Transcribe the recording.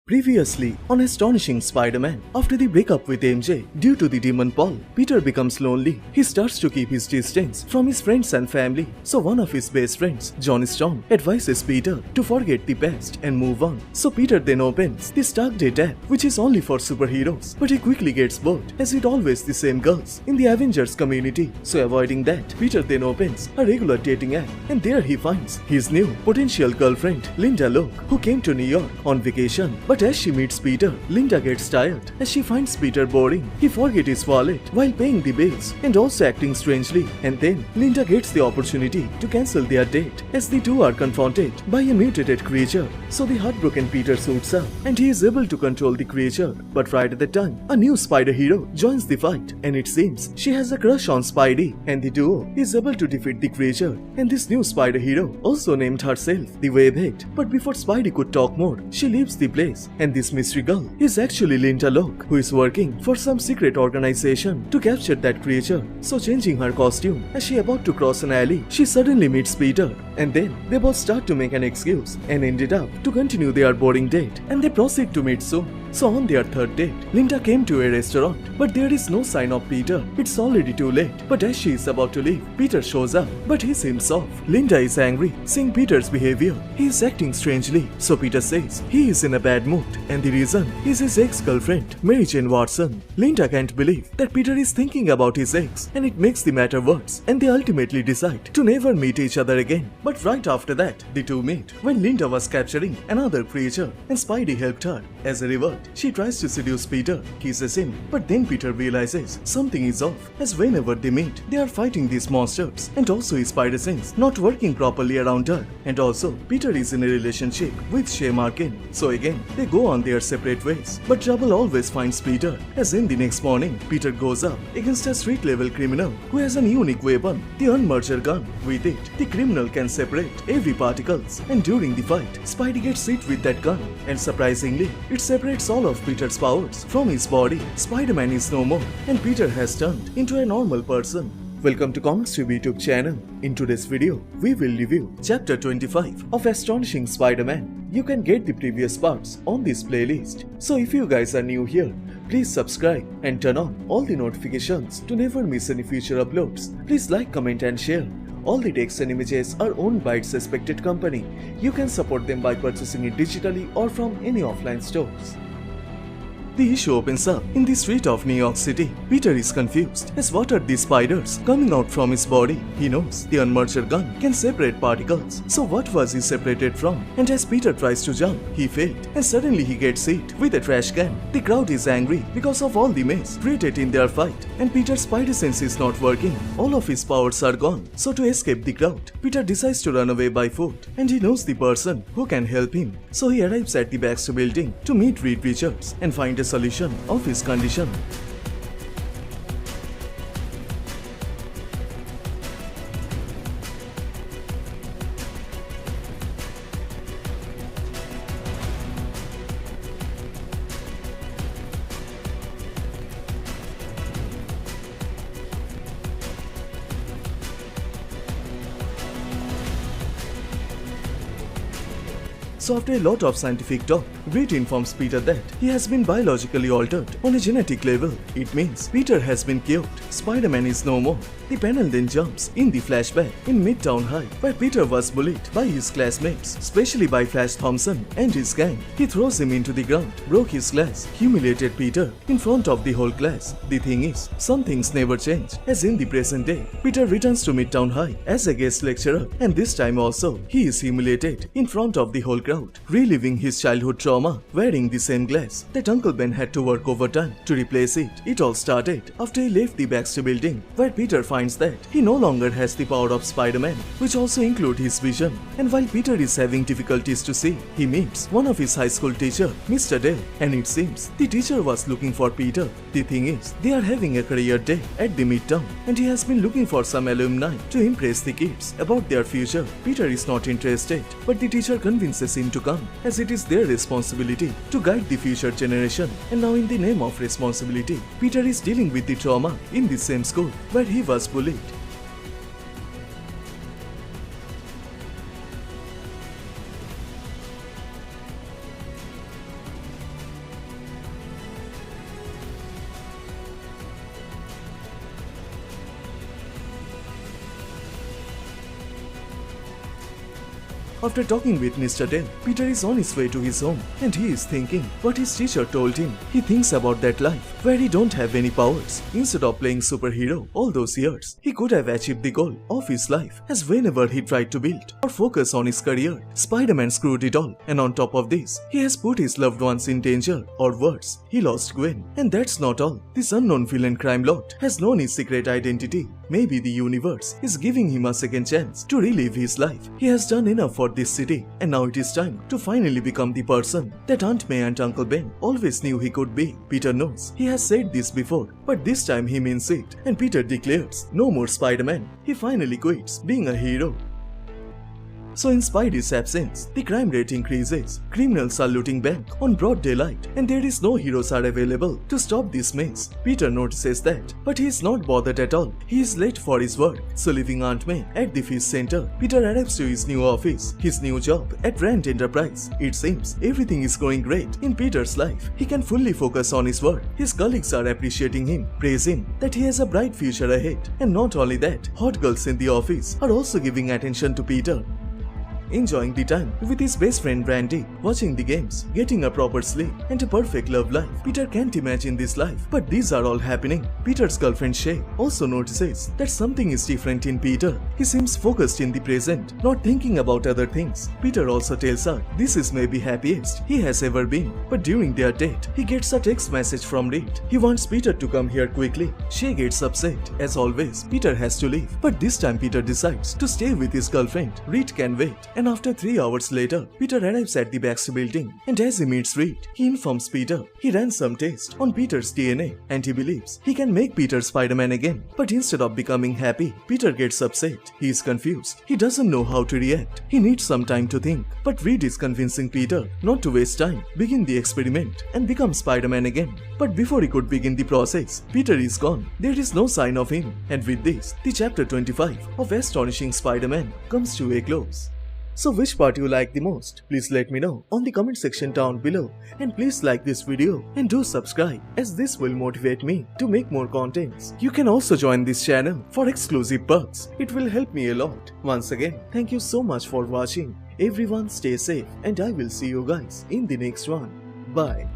Previously on Astonishing Spider-Man, after the breakup with MJ due to the demon Paul, Peter becomes lonely. He starts to keep his distance from his friends and family. So one of his best friends, John Stone, advises Peter to forget the past and move on. So Peter then opens the Stark Date app, which is only for superheroes, but he quickly gets bored as it always the same girls in the Avengers community. So avoiding that, Peter then opens a regular dating app, and there he finds his new potential girlfriend, Linda Locke, who came to New York on vacation. But as she meets Peter, Linda gets tired as she finds Peter boring. He forgets his wallet while paying the bills and also acting strangely. And then Linda gets the opportunity to cancel their date as the two are confronted by a mutated creature. So the heartbroken Peter suits up and he is able to control the creature. But right at the time, a new spider hero joins the fight, and it seems she has a crush on Spidey, and the duo is able to defeat the creature. And this new spider hero also named herself the Webhead. But before Spidey could talk more, she leaves the place. And this mystery girl is actually Linda Locke, who is working for some secret organization to capture that creature. So changing her costume as she about to cross an alley, she suddenly meets Peter, and then they both start to make an excuse and ended up to continue their boring date, and they proceed to meet soon. So on their third date, Linda came to a restaurant, but there is no sign of Peter. It's already too late. But as she is about to leave, Peter shows up, but he seems off. Linda is angry, seeing Peter's behavior. He is acting strangely. So Peter says he is in a bad mood, and the reason is his ex-girlfriend, Mary Jane Watson. Linda can't believe that Peter is thinking about his ex, and it makes the matter worse, and they ultimately decide to never meet each other again. But right after that, the two meet when Linda was capturing another creature, and Spidey helped her. As a reward, she tries to seduce Peter, kisses him, but then Peter realizes something is off, as whenever they meet, they are fighting these monsters, and also his spider sense not working properly around her. And also, Peter is in a relationship with Shay Markin. So again, they go on their separate ways. But trouble always finds Peter, as in the next morning, Peter goes up against a street-level criminal who has a unique weapon, the Unmerger gun. With it, the criminal can separate every particles, and during the fight, Spidey gets hit with that gun, and surprisingly, it separates all of Peter's powers from his body. Spider-Man is no more, and Peter has turned into a normal person. Welcome to Comicstube YouTube channel. In today's video, we will review Chapter 25 of Astonishing Spider-Man. You can get the previous parts on this playlist. So if you guys are new here, please subscribe and turn on all the notifications to never miss any future uploads. Please like, comment and share. All the text and images are owned by its respected company. You can support them by purchasing it digitally or from any offline stores. The issue opens up in the street of New York City. Peter is confused as what are these spiders coming out from his body. He knows the Unmerger gun can separate particles. So what was he separated from? And as Peter tries to jump, he failed, and suddenly he gets hit with a trash can. The crowd is angry because of all the mess created in their fight, and Peter's spider sense is not working. All of his powers are gone. So to escape the crowd, Peter decides to run away by foot, and he knows the person who can help him. So he arrives at the Baxter building to meet Reed Richards and find a solution of his condition. So after a lot of scientific talk, Reed informs Peter that he has been biologically altered on a genetic level. It means Peter has been killed. Spider-Man is no more. The panel then jumps in the flashback in Midtown High, where Peter was bullied by his classmates, especially by Flash Thompson and his gang. He throws him into the ground, broke his glass, humiliated Peter in front of the whole class. The thing is, some things never change, as in the present day, Peter returns to Midtown High as a guest lecturer, and this time also, he is humiliated in front of the whole crowd, reliving his childhood trauma, wearing the same glass that Uncle Ben had to work overtime to replace it. It all started after he left the Baxter building, where Peter finds that he no longer has the power of Spider-Man, which also include his vision. And while Peter is having difficulties to see, he meets one of his high school teacher, Mr. Dale, and it seems the teacher was looking for Peter. The thing is, they are having a career day at the Midtown, and he has been looking for some alumni to impress the kids about their future. Peter is not interested, but the teacher convinces him to come, as it is their responsibility to guide the future generation. And now in the name of responsibility, Peter is dealing with the trauma in the same school where he was bullied. After talking with Mr. Dell, Peter is on his way to his home and he is thinking what his teacher told him. He thinks about that life where he don't have any powers. Instead of playing superhero all those years, he could have achieved the goal of his life, as whenever he tried to build or focus on his career, Spider-Man screwed it all, and on top of this, he has put his loved ones in danger, or worse, he lost Gwen. And that's not all. This unknown villain crime lord has known his secret identity. Maybe the universe is giving him a second chance to relive his life. He has done enough for this city, and now it is time to finally become the person that Aunt May and Uncle Ben always knew he could be. Peter knows he has said this before, but this time he means it, and Peter declares, no more Spider-Man. He finally quits being a hero. So in Spidey's absence, the crime rate increases. Criminals are looting bank on broad daylight, and there is no heroes are available to stop this maze. Peter notices that, but he is not bothered at all. He is late for his work, so leaving Aunt May at the fish center, Peter arrives to his new office, his new job at Rand Enterprise. It seems everything is going great in Peter's life. He can fully focus on his work. His colleagues are appreciating him, praising that he has a bright future ahead. And not only that, hot girls in the office are also giving attention to Peter. Enjoying the time with his best friend Randy, watching the games, getting a proper sleep, and a perfect love life. Peter can't imagine this life, but these are all happening. Peter's girlfriend Shay also notices that something is different in Peter. He seems focused in the present, not thinking about other things. Peter also tells her this is maybe happiest he has ever been. But during their date, he gets a text message from Reed. He wants Peter to come here quickly. Shay gets upset. As always, Peter has to leave, but this time Peter decides to stay with his girlfriend. Reed can wait. And after 3 hours later, Peter arrives at the Baxter building, and as he meets Reed, he informs Peter he ran some tests on Peter's DNA, and he believes he can make Peter Spider-Man again. But instead of becoming happy, Peter gets upset. He is confused. He doesn't know how to react. He needs some time to think. But Reed is convincing Peter not to waste time, begin the experiment, and become Spider-Man again. But before he could begin the process, Peter is gone. There is no sign of him. And with this, the chapter 25 of Astonishing Spider-Man comes to a close. So which part you like the most? Please let me know on the comment section down below, and please like this video and do subscribe, as this will motivate me to make more contents. You can also join this channel for exclusive perks. It will help me a lot. Once again, thank you so much for watching. Everyone stay safe, and I will see you guys in the next one. Bye.